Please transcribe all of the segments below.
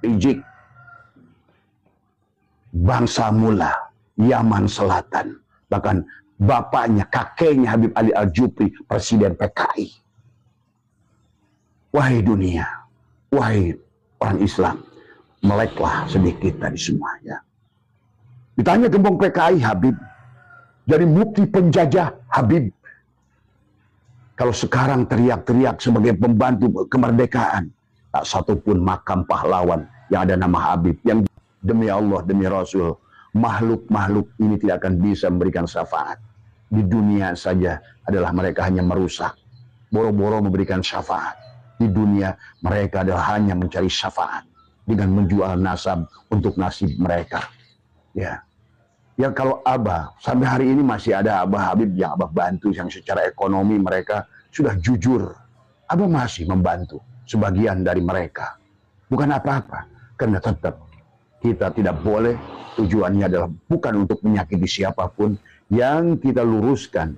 Rijik, bangsa Mula, Yaman Selatan, bahkan bapaknya, kakeknya Habib Ali Al-Jupri, presiden PKI. Wahai dunia, wahai orang Islam, meleklah sedikit tadi semua ya. Ditanya gembong PKI Habib, jadi mufti penjajah Habib. Kalau sekarang teriak-teriak sebagai pembantu kemerdekaan, tak satupun makam pahlawan yang ada nama Habib. Yang demi Allah, demi Rasul, makhluk-makhluk ini tidak akan bisa memberikan syafaat. Di dunia saja adalah mereka hanya merusak. Boro-boro memberikan syafaat. Di dunia mereka adalah hanya mencari syafaat dengan menjual nasab untuk nasib mereka. Ya. Ya kalau Abah, sampai hari ini masih ada Abah Habib yang Abah bantu, yang secara ekonomi mereka sudah jujur. Abah masih membantu sebagian dari mereka. Bukan apa-apa, karena tetap kita tidak boleh, tujuannya adalah bukan untuk menyakiti siapapun. Yang kita luruskan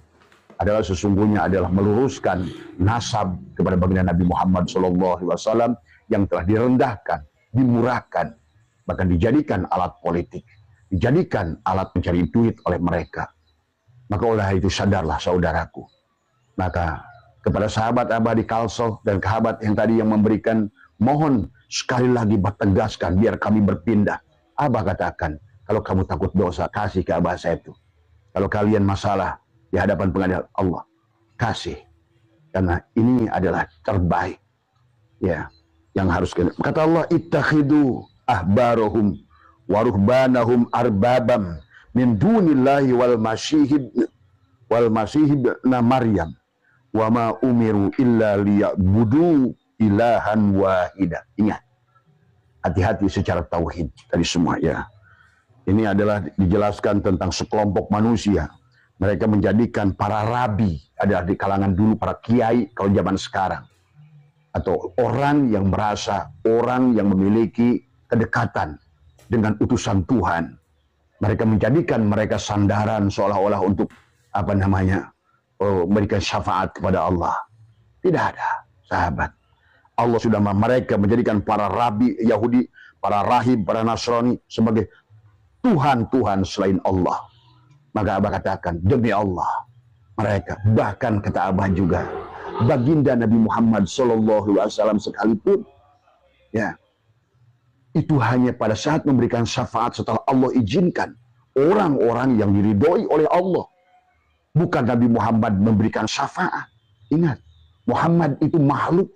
adalah sesungguhnya adalah meluruskan nasab kepada baginda Nabi Muhammad SAW yang telah direndahkan, dimurahkan, bahkan dijadikan alat politik, dijadikan alat mencari duit oleh mereka. Maka oleh itu sadarlah saudaraku. Maka kepada sahabat Abah di Kalsel dan sahabat yang tadi yang memberikan, mohon sekali lagi tegaskan biar kami berpindah. Abah katakan, kalau kamu takut dosa, kasih ke Abah saya itu. Kalau kalian masalah di hadapan pengadilan Allah, kasih. Karena ini adalah terbaik. Ya, yang harus kata Allah, ittakhidu ahbarahum wa ruhbanahum arbabam min dunillahi wal masihib na Maryam wa ma umiru illa liya'budu ilahan wahida. Ingat, hati-hati secara tauhid tadi semua ya. Ini adalah dijelaskan tentang sekelompok manusia. Mereka menjadikan para rabi, ada di kalangan dulu para kiai kalau zaman sekarang, atau orang yang merasa, orang yang memiliki kedekatan dengan utusan Tuhan. Mereka menjadikan mereka sandaran seolah-olah untuk memberikan syafaat kepada Allah. Tidak ada, sahabat. Allah sudah mereka menjadikan para rabi Yahudi, para rahib, para Nasrani sebagai Tuhan-Tuhan selain Allah. Maka Abah katakan, demi Allah, mereka, bahkan kata Abah juga, baginda Nabi Muhammad SAW sekalipun, ya, itu hanya pada saat memberikan syafaat setelah Allah izinkan orang-orang yang diridhoi oleh Allah. Bukan Nabi Muhammad memberikan syafaat. Ingat, Muhammad itu makhluk,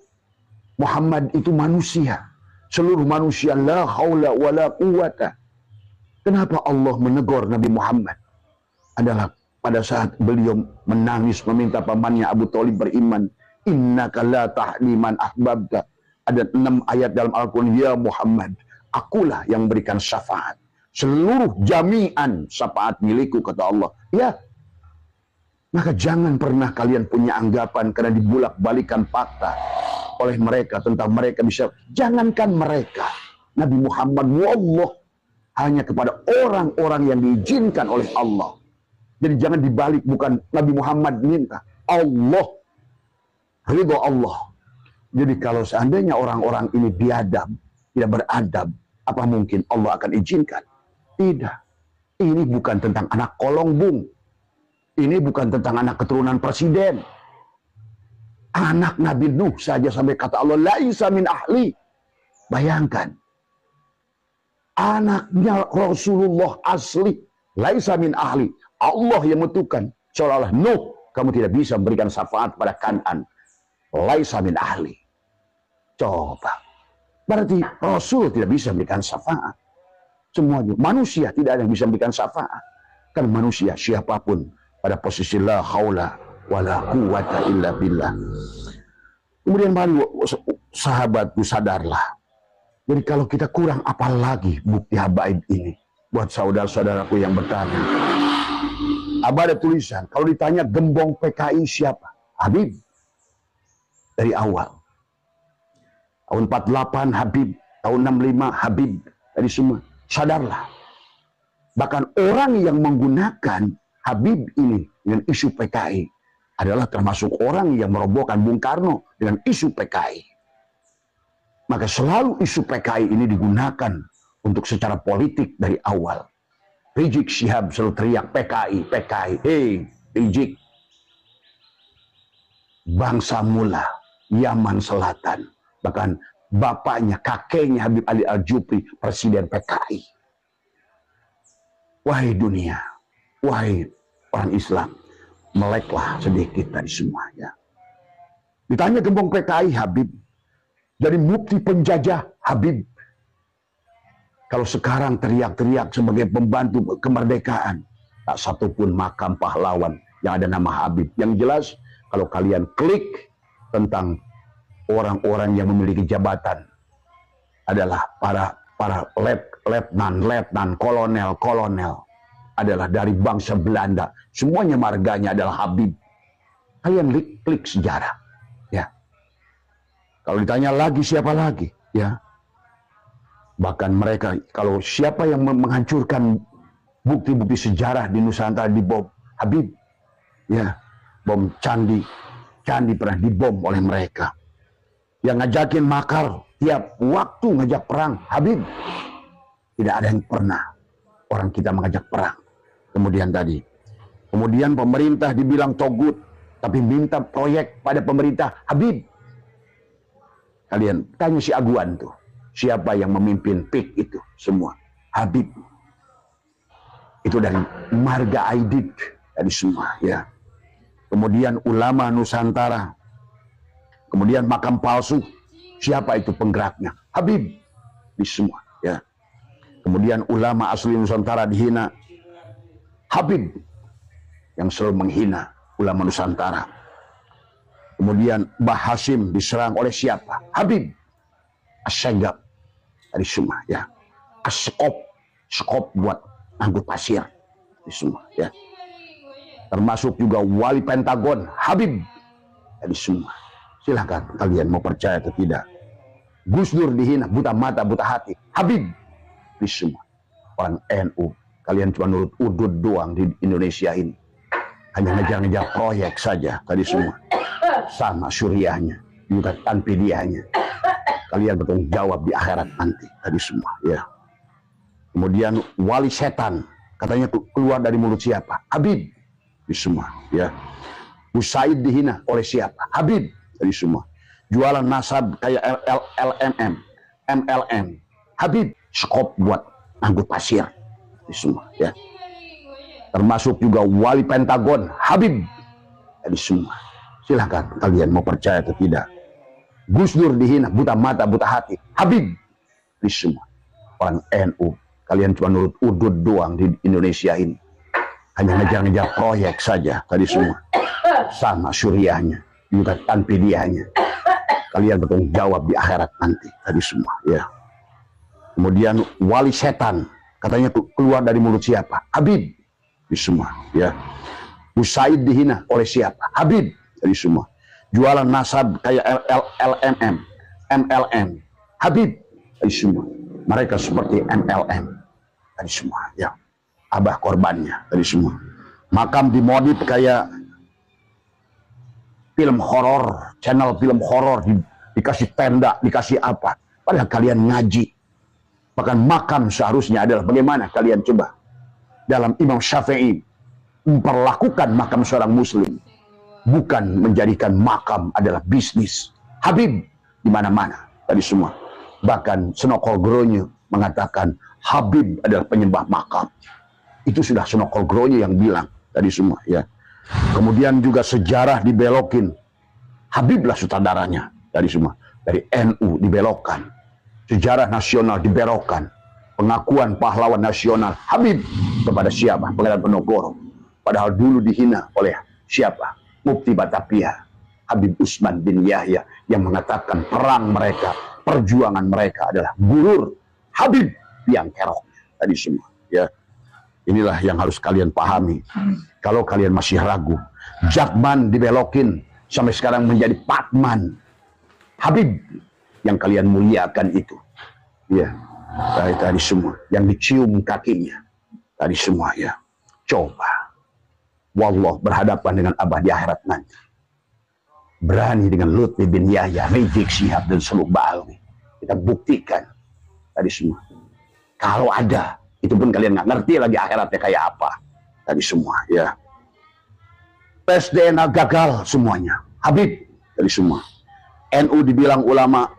Muhammad itu manusia. Seluruh manusia la haula wala quwata. Kenapa Allah menegur Nabi Muhammad? Adalah pada saat beliau menangis meminta pamannya Abu Thalib beriman. Innaka la tahdi man ahbabta. Ada 6 ayat dalam Al-Quran. Ya Muhammad, akulah yang berikan syafaat. Seluruh jami'an syafaat milikku, kata Allah. Ya. Maka jangan pernah kalian punya anggapan karena dibulak-balikan fakta oleh mereka tentang mereka bisa. Jangankan mereka. Nabi Muhammad, wallah, hanya kepada orang-orang yang diizinkan oleh Allah. Jadi jangan dibalik, bukan Nabi Muhammad minta, Allah, ridho Allah. Jadi kalau seandainya orang-orang ini biadab, tidak beradab, apa mungkin Allah akan izinkan? Tidak. Ini bukan tentang anak kolong bung. Ini bukan tentang anak keturunan presiden. Anak Nabi Nuh saja sampai kata Allah, laisa min ahli. Bayangkan. Anaknya Rasulullah asli, laisa min ahli. Allah yang menentukan, seolah-olah Nuh, kamu tidak bisa memberikan syafaat pada Kan'an. Laisa min ahli. Coba. Berarti Rasul tidak bisa memberikan syafaat. Semuanya. Manusia tidak ada yang bisa memberikan syafaat. Kan manusia siapapun pada posisi la haula wala quwata illa billah. Kemudian mari sahabatku sadarlah. Jadi kalau kita kurang apa lagi bukti habaib ini? Buat saudara-saudaraku yang bertanya. Abah ada tulisan, kalau ditanya gembong PKI siapa? Habib. Dari awal. Tahun 48 Habib, tahun 65 Habib. Dari semua. Sadarlah. Bahkan orang yang menggunakan Habib ini dengan isu PKI adalah termasuk orang yang merobohkan Bung Karno dengan isu PKI. Maka selalu isu PKI ini digunakan untuk secara politik dari awal. Rizik Syihab selalu teriak PKI, PKI. Hei, Rizik. Bangsa Mula, Yaman Selatan. Bahkan bapaknya, kakeknya Habib Ali Al-Jufri, presiden PKI. Wahai dunia, wahai orang Islam, meleklah sedikit dari semuanya. Ditanya gembong PKI Habib, jadi mufti penjajah Habib. Kalau sekarang teriak-teriak sebagai pembantu kemerdekaan, tak satupun makam pahlawan yang ada nama Habib. Yang jelas, kalau kalian klik tentang orang-orang yang memiliki jabatan, adalah para letnan, kolonel, adalah dari bangsa Belanda. Semuanya marganya adalah Habib. Kalian klik sejarah, ya. Kalau ditanya lagi siapa lagi, ya. Bahkan mereka, kalau siapa yang menghancurkan bukti-bukti sejarah di Nusantara dibom, Habib, ya. Bom candi pernah dibom oleh mereka. Yang ngajakin makar tiap waktu ngajak perang, Habib. Tidak ada yang pernah orang kita mengajak perang. Kemudian pemerintah dibilang togut, tapi minta proyek pada pemerintah, Habib. Kalian tanya si Aguan tuh, siapa yang memimpin PIK itu semua? Habib. Itu dari marga Aidit, dari semua, ya. Kemudian ulama Nusantara. Kemudian makam palsu, siapa itu penggeraknya? Habib. Di semua, ya. Kemudian ulama asli Nusantara dihina, Habib yang selalu menghina ulama Nusantara. Kemudian Mbah Hasim diserang oleh siapa? Habib. Asyagab dari semua, ya. Skop buat angkut pasir di semua, ya. Termasuk juga wali Pentagon, Habib dari semua. Silahkan kalian mau percaya atau tidak. Gus Dur dihina, buta mata, buta hati, Habib di semua. Orang NU, kalian cuma nurut udut doang di Indonesia ini. Hanya ngejar-ngejar proyek saja tadi semua. Sama Suriahnya, juga Tanpidiahnya. Kalian bertanggung jawab di akhirat nanti tadi semua, ya. Kemudian wali setan, katanya keluar dari mulut siapa? Habib di semua, ya. Usaid dihina oleh siapa? Habib tadi semua. Jualan nasab kayak MLM, Habib. Skop buat angkut pasir di semua, ya. Termasuk juga wali Pentagon, Habib tadi semua. Silahkan kalian mau percaya atau tidak. Gus Dur dihina, buta mata, buta hati, Habib di semua. Orang NU, kalian cuma nurut udut doang di Indonesia ini. Hanya ngejar-ngejar proyek saja tadi semua. Sama Suriahnya, juga Tanpidiahnya. Kalian bertanggung jawab di akhirat nanti tadi semua, ya. Kemudian wali setan, katanya keluar dari mulut siapa? Habib di semua, ya. Usaid dihina oleh siapa? Habib dari semua. Jualan nasab kayak MLM, Habib dari semua. Mereka seperti MLM dari semua, ya. Abah korbannya dari semua. Makam dimodif kayak film horor, channel film horor, dikasih tenda, dikasih apa. Padahal kalian ngaji. Bahkan makam seharusnya adalah bagaimana kalian coba dalam Imam Syafi'i memperlakukan makam seorang muslim, bukan menjadikan makam adalah bisnis. Habib di mana-mana tadi semua. Bahkan Senokol Gronyo mengatakan Habib adalah penyembah makam. Itu sudah Senokol Gronyo yang bilang tadi semua, ya. Kemudian juga sejarah dibelokin. Habiblah sutradaranya tadi semua. Dari NU dibelokkan. Sejarah nasional dibelokkan. Pengakuan pahlawan nasional Habib kepada siapa? Pangeran Penogoro. Padahal dulu dihina oleh siapa? Mufti Batavia, Habib Usman bin Yahya, yang mengatakan perang mereka, perjuangan mereka adalah gurur Habib yang kerok tadi semua, ya. Inilah yang harus kalian pahami. Kalau kalian masih ragu, Jakman dibelokin sampai sekarang menjadi Patman. Habib yang kalian muliakan itu, ya, tadi semua yang dicium kakinya tadi semua, ya. Coba wallah berhadapan dengan Abah di akhirat nanti, berani dengan Lutfi bin Yahya, Rizik Syihab dan Suluk Ba'alwi, Kita buktikan tadi semua. Kalau ada, itu pun kalian nggak ngerti lagi akhiratnya kayak apa. Tadi semua, ya. Tes DNA gagal semuanya. Habib tadi semua. NU dibilang ulama,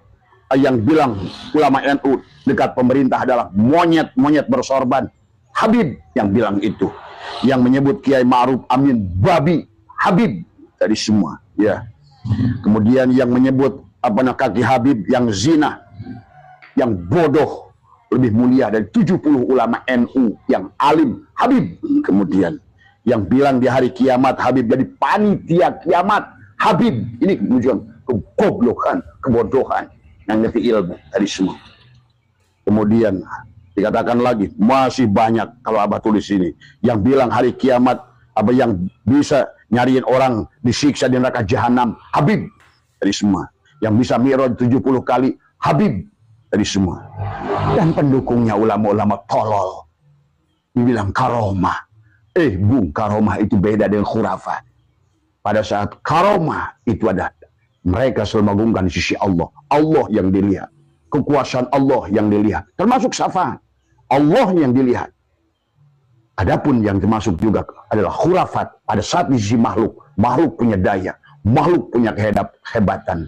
yang bilang ulama NU dekat pemerintah adalah monyet bersorban. Habib yang bilang itu. Yang menyebut Kiai Ma'ruf Amin babi. Habib tadi semua, ya. Kemudian yang menyebut kaki Habib yang zina, yang bodoh, lebih mulia dari 70 ulama NU yang alim. Habib. Kemudian yang bilang di hari kiamat Habib jadi panitia kiamat. Habib. Ini menunjukkan kegoblokan, kebodohan, yang ngerti ilmu tadi semua. Kemudian dikatakan lagi masih banyak kalau Abah tulis ini yang bilang hari kiamat Abah yang bisa nyariin orang disiksa di neraka jahanam. Habib tadi semua. Yang bisa mi'raj 70 kali. Habib tadi semua. Dan pendukungnya ulama-ulama tolol dibilang karomah. Bung, karomah itu beda dengan khurafat. Pada saat karomah itu ada, mereka selalu mengagungkan di sisi Allah. Allah yang dilihat. Kekuasaan Allah yang dilihat. Termasuk syafaat. Allah yang dilihat. Adapun yang termasuk juga adalah khurafat. Pada saat di sisi makhluk. Makhluk punya daya. Makhluk punya kehebatan.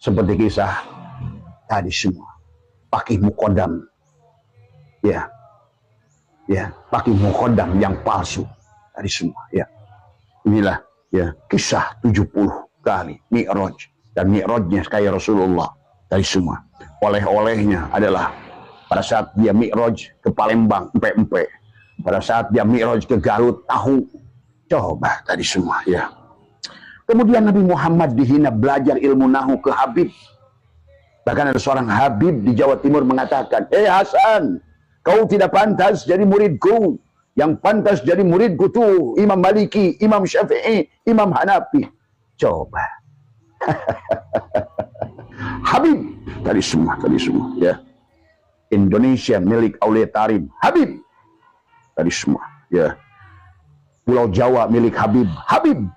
Seperti kisah tadi semua. Pakai mukodam. Ya. Ya, pakai mukodam yang palsu tadi semua, ya. Inilah ya kisah 70 kali mi'raj, dan mi'rajnya kayak Rasulullah tadi semua. Oleh-olehnya adalah pada saat dia mi'raj ke Palembang empe-empe, pada saat dia mi'raj ke Garut tahu. Coba tadi semua, ya. Kemudian Nabi Muhammad dihina belajar ilmu nahu ke Habib. Bahkan ada seorang Habib di Jawa Timur mengatakan, Hasan, kau tidak pantas jadi muridku. Yang pantas jadi muridku tuh Imam Maliki, Imam Syafi'i, Imam Hanafi. Coba. Habib tadi semua, ya. Indonesia milik Aulia Tarim. Habib tadi semua, ya. Pulau Jawa milik Habib. Habib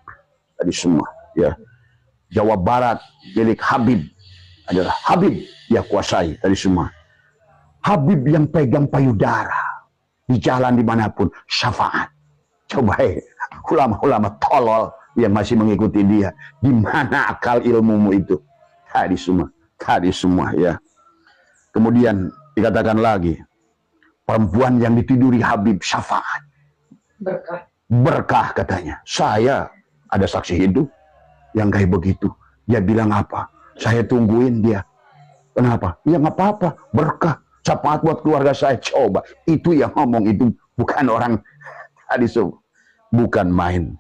tadi semua, ya. Jawa Barat milik Habib. Adalah Habib yang kuasai tadi semua. Habib yang pegang payudara di jalan dimanapun, syafaat. Coba ulama-ulama tolol yang masih mengikuti dia. Di mana akal ilmumu itu? Tadi semua, ya. Kemudian dikatakan lagi, perempuan yang ditiduri Habib syafaat. Berkah katanya. Saya ada saksi hidup yang kayak begitu. Dia bilang apa? Saya tungguin dia. Kenapa? Ya nggak apa-apa, berkah. Syafaat buat keluarga saya. Coba, itu yang ngomong itu bukan orang tadi, bukan main.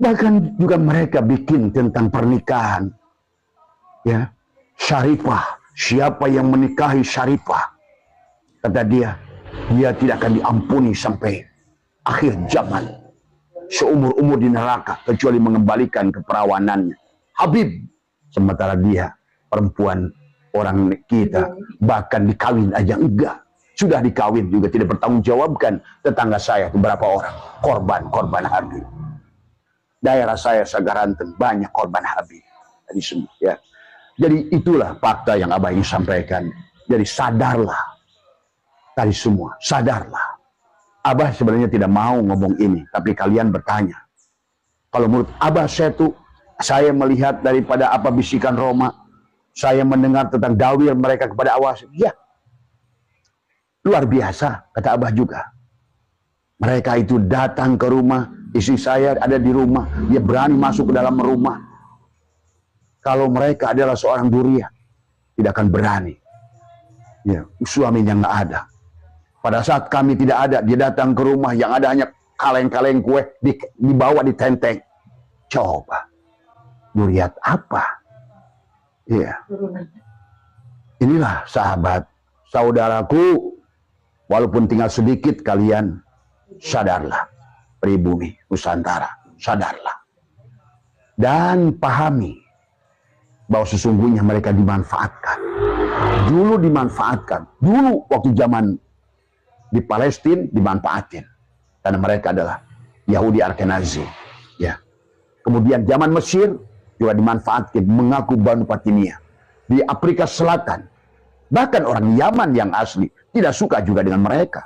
Bahkan juga mereka bikin tentang pernikahan, ya. Syarifah, siapa yang menikahi Syarifah, kata dia tidak akan diampuni sampai akhir zaman, seumur-umur di neraka kecuali mengembalikan keperawanannya. Habib, sementara dia perempuan orang kita, bahkan dikawin aja enggak. Sudah dikawin juga tidak bertanggungjawabkan. Tetangga saya beberapa orang korban Habib. Daerah saya Sagaranten banyak korban Habib tadi semua, ya. Jadi itulah fakta yang Abah ingin sampaikan. Jadi sadarlah tadi semua, sadarlah. Abah sebenarnya tidak mau ngomong ini, tapi kalian bertanya. Kalau menurut Abah saya melihat daripada apa bisikan Roma, saya mendengar tentang dawir mereka kepada awas. Ya, luar biasa, kata Abah juga. Mereka itu datang ke rumah, istri saya ada di rumah, dia berani masuk ke dalam rumah. Kalau mereka adalah seorang durian, tidak akan berani. Ya, suaminya nggak ada. Pada saat kami tidak ada, dia datang ke rumah yang ada hanya kaleng-kaleng kue dibawa di tenteng. Coba, durian apa? Iya. Inilah sahabat, saudaraku, walaupun tinggal sedikit kalian sadarlah, pribumi Nusantara, sadarlah. Dan pahami bahwa sesungguhnya mereka dimanfaatkan. Dulu dimanfaatkan, dulu waktu zaman di Palestina dimanfaatin. Karena mereka adalah Yahudi Ashkenazi, ya. Kemudian zaman Mesir juga dimanfaatkan, mengaku Banu Fatimiyah. di Afrika Selatan. Bahkan orang Yaman yang asli tidak suka juga dengan mereka.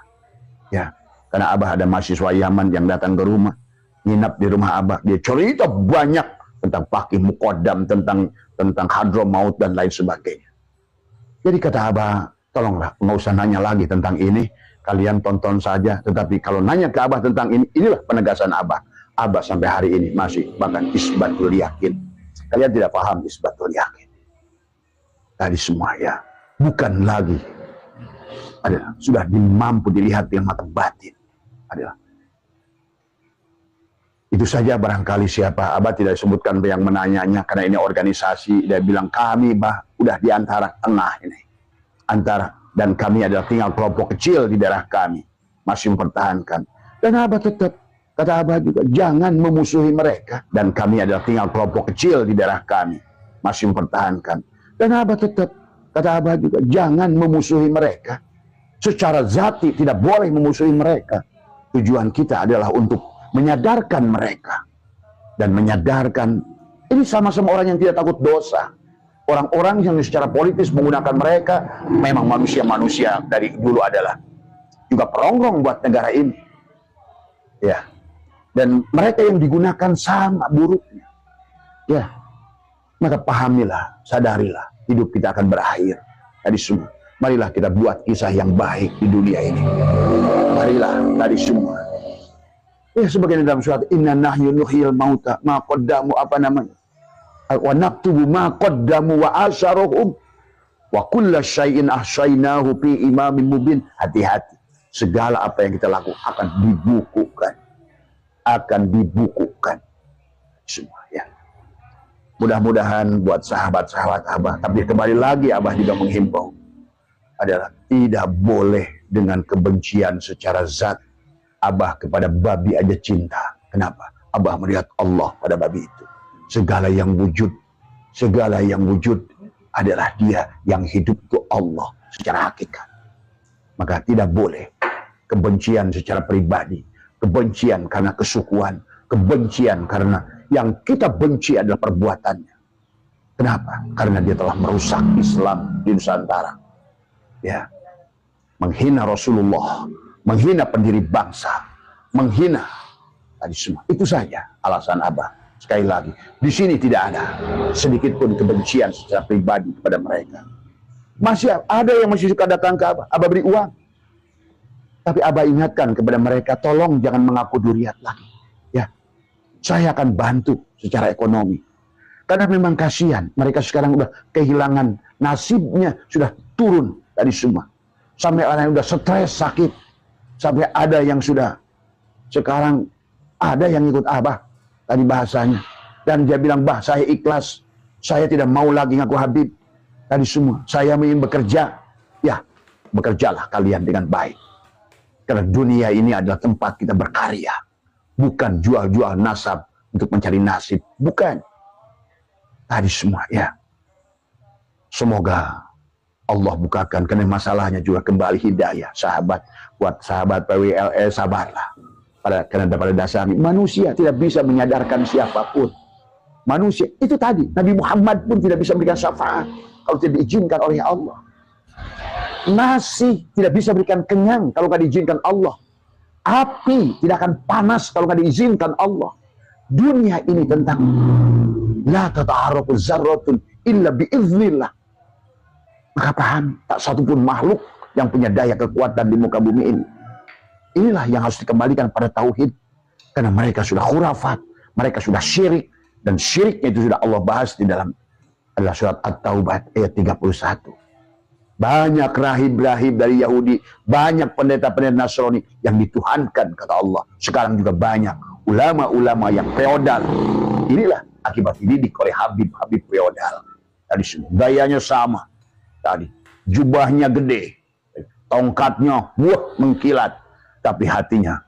Ya, karena Abah ada mahasiswa Yaman yang datang ke rumah, nginap di rumah Abah. Dia cerita banyak tentang Faqih Muqaddam, tentang Hadramaut dan lain sebagainya. Jadi kata Abah, tolonglah nggak usah nanya lagi tentang ini. Kalian tonton saja. Tetapi kalau nanya ke Abah tentang ini, inilah penegasan Abah. Abah sampai hari ini masih bahkan isbatul yakin. Kalian tidak paham isbatul yakin. Tadi semua ya, bukan lagi adalah sudah dimampu dilihat dengan mata batin. Adalah itu saja barangkali siapa. Abah tidak sebutkan yang menanyanya karena ini organisasi. Dia bilang kami udah di antara tengah ini. Dan kami adalah tinggal kelompok kecil di daerah kami. Masih mempertahankan. Dan Abah tetap, kata Abah juga, jangan memusuhi mereka. Dan kami adalah tinggal kelompok kecil di daerah kami. Masih mempertahankan. Dan Abah tetap, kata Abah juga, jangan memusuhi mereka. Secara zati tidak boleh memusuhi mereka. Tujuan kita adalah untuk menyadarkan mereka. Dan menyadarkan, ini sama-sama orang yang tidak takut dosa. Orang-orang yang secara politis menggunakan mereka, memang manusia-manusia dari dulu adalah juga perongrong buat negara ini. Ya. Dan mereka yang digunakan sama buruknya. Ya. Maka pahamilah, sadarilah, hidup kita akan berakhir. Tadi semua. Marilah kita buat kisah yang baik di dunia ini. Marilah tadi semua. Ya, sebagian dalam surat inna nahyu nuhyil mauta ma qaddamu apa namanya? Wa naktubu ma qaddamu wa asharuhum wa kulla syai'in ahsaynahu fi imamin mubin. Hati-hati. Segala apa yang kita lakukan akan dibukukan. Akan dibukukan. Semua ya. Mudah-mudahan buat sahabat-sahabat Abah. Tapi kembali lagi Abah juga menghimbau. Adalah tidak boleh dengan kebencian secara zat. Abah kepada babi aja cinta. Kenapa? Abah melihat Allah pada babi itu. Segala yang wujud adalah dia yang hidup itu Allah secara hakikat. Maka tidak boleh kebencian secara pribadi, kebencian karena kesukuan, kebencian karena yang kita benci adalah perbuatannya. Kenapa? Karena dia telah merusak Islam di Nusantara. Ya, menghina Rasulullah, menghina pendiri bangsa, menghina tadi semua. Itu saja alasan Abah. Sekali lagi, di sini tidak ada sedikit pun kebencian secara pribadi kepada mereka. Masih ada yang masih suka datang ke Abah, Abah beri uang. Tapi Abah ingatkan kepada mereka, tolong jangan mengaku duriat lagi. Ya, saya akan bantu secara ekonomi. Karena memang kasihan, mereka sekarang udah kehilangan nasibnya, sudah turun tadi semua. Sampai orang yang udah stres, sakit. Sampai ada yang sudah, sekarang ada yang ikut Abah. Tadi bahasanya. Dan dia bilang, bah saya ikhlas. Saya tidak mau lagi ngaku Habib. Tadi semua. Saya ingin bekerja. Ya, bekerjalah kalian dengan baik. Karena dunia ini adalah tempat kita berkarya. Bukan jual-jual nasab untuk mencari nasib. Bukan. Tadi semua ya. Semoga Allah bukakan. Karena masalahnya juga kembali hidayah. Sahabat. Buat sahabat PWLE sabarlah. Karena pada dasarnya manusia tidak bisa menyadarkan siapapun. Manusia itu tadi Nabi Muhammad pun tidak bisa memberikan syafaat kalau tidak diizinkan oleh Allah. Nasi tidak bisa berikan kenyang kalau tidak diizinkan Allah. Api tidak akan panas kalau tidak diizinkan Allah. Dunia ini tentang la tata'arraqu zarratun illa biiznillah. Maka paham, tak satupun makhluk yang punya daya kekuatan di muka bumi ini. Inilah yang harus dikembalikan pada tauhid. Karena mereka sudah khurafat, mereka sudah syirik, dan syiriknya itu sudah Allah bahas di dalam adalah surat At-Taubah ayat 31. Banyak rahib-rahib dari Yahudi, banyak pendeta-pendeta Nasrani yang dituhankan kata Allah. Sekarang juga banyak ulama-ulama yang feodal. Inilah akibat dididik oleh Habib-Habib feodal. Tadi semua gayanya sama. Tadi jubahnya gede, tongkatnya mengkilat. Tapi hatinya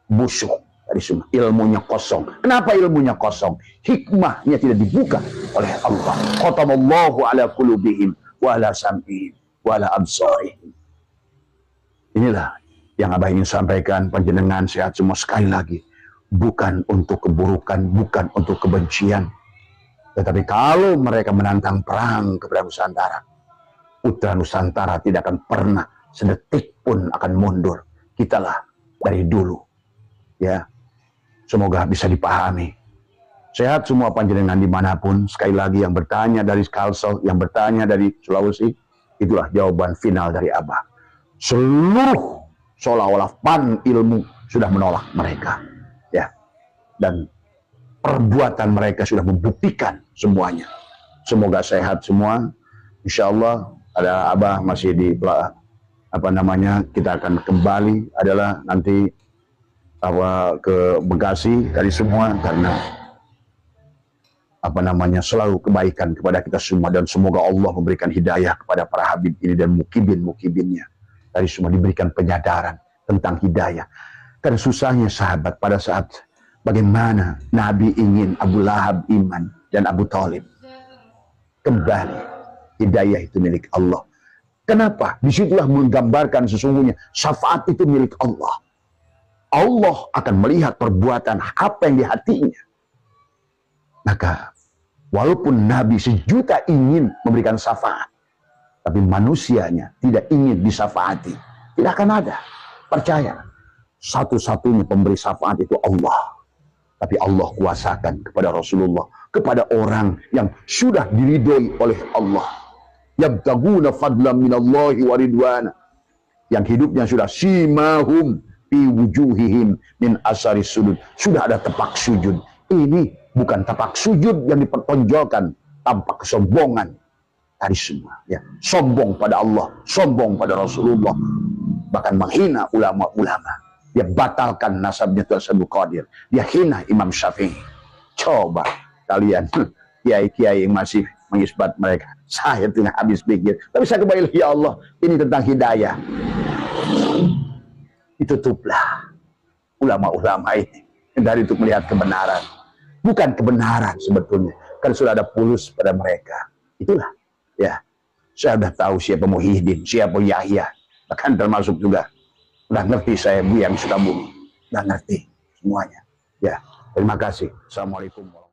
busuk dari semua, ilmunya kosong. Kenapa ilmunya kosong? Hikmahnya tidak dibuka oleh Allah. Khatamallahu ala qulubihim wa ala sam'ihim wa ala absarihim. Inilah yang Abah ingin sampaikan. Panjenengan sehat semua sekali lagi. Bukan untuk keburukan, bukan untuk kebencian. Tetapi kalau mereka menantang perang kepada Nusantara, putra Nusantara tidak akan pernah sedetik pun akan mundur. Kitalah dari dulu, ya. Semoga bisa dipahami. Sehat semua panjenengan dimanapun. Sekali lagi yang bertanya dari Kalsel, yang bertanya dari Sulawesi, itulah jawaban final dari Abah. Seluruh seolah-olah pan ilmu sudah menolak mereka, ya. Dan perbuatan mereka sudah membuktikan semuanya. Semoga sehat semua. Insya Allah ada Abah masih di kita akan kembali adalah nanti ke Bekasi dari semua, karena selalu kebaikan kepada kita semua, dan semoga Allah memberikan hidayah kepada para habib ini dan mukibinnya dari semua, diberikan penyadaran tentang hidayah. Karena susahnya sahabat pada saat bagaimana Nabi ingin Abu Lahab iman dan Abu Thalib kembali, hidayah itu milik Allah. Kenapa? Disitulah menggambarkan sesungguhnya syafaat itu milik Allah. Allah akan melihat perbuatan apa yang di hatinya. Maka walaupun Nabi sejuta ingin memberikan syafaat, tapi manusianya tidak ingin disafaati, tidak akan ada. Percaya, satu-satunya pemberi syafaat itu Allah. Tapi Allah kuasakan kepada Rasulullah, kepada orang yang sudah diridhoi oleh Allah. Yabtaguna fadlan minallahi wa ridwana, yang hidupnya sudah simahum fi wujuhihim min asari sujud, sudah ada tapak sujud. Ini bukan tapak sujud yang dipertonjolkan tanpa kesombongan dari semua, ya. Sombong pada Allah, sombong pada Rasulullah, bahkan menghina ulama-ulama. Dia batalkan nasabnya Tuan Abdul Qadir, dia hina Imam Syafi'i. Coba kalian kiai-kiai yang masih mengisbat mereka. Saya tidak habis pikir, tapi saya kembali, ya Allah, ini tentang hidayah. Ditutuplah ulama-ulama ini dari untuk melihat kebenaran. Bukan kebenaran sebetulnya, kan sudah ada pulus pada mereka. Itulah, ya. Saya sudah tahu siapa Muhyiddin, siapa Yahya, bahkan termasuk juga udah ngerti saya Buyang Sukabumi, udah ngerti semuanya. Ya, terima kasih. Assalamualaikum warahmatullahi wabarakatuh.